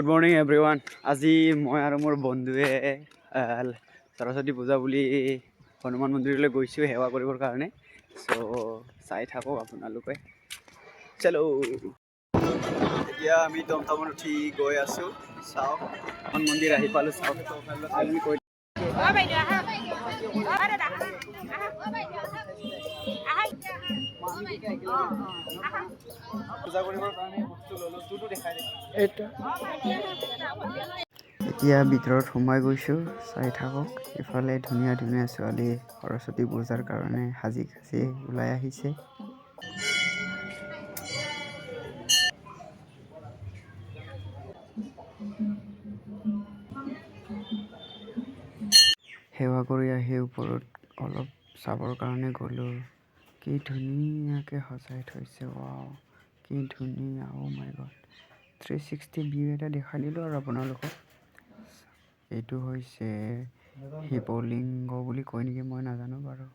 Good morning everyone. আজি মই আৰু মোৰ বন্ধুৱে সৰস্বতী পূজা বুলি হনুমান মন্দিৰলৈ গৈছোঁ সেৱা কৰিবৰ কাৰণে। চ' চাই থাকক আপোনালোকে। চলো। এতিয়া আমি টমটমত উঠি গৈ আছোঁ। চাওক হনুমান মন্দিৰ আহি পালোঁ। চাওক পূজা কৰিবৰ কাৰণে বস্তু ল'লোঁ। তোৰটো দেখাই দে। এতিয়া ভিতৰত সোমাই গৈছোঁ, চাই থাকক। ইফালে ধুনীয়া ধুনীয়া ছোৱালী সৰস্বতী পূজাৰ কাৰণে সাজি কাচি ওলাই আহিছে। সেৱা কৰি আহি ওপৰত অলপ চাবৰ কাৰণে গ'লোঁ। কি ধুনীয়াকৈ সজাই থৈছে। ৱাও, কি ধুনীয়া। অ' মাই গড। 360 ভিউ এটা দেখাই দিলোঁ আৰু আপোনালোকক। এইটো হৈছে শিৱলিংগ বুলি কয় নেকি, মই নাজানো বাৰু।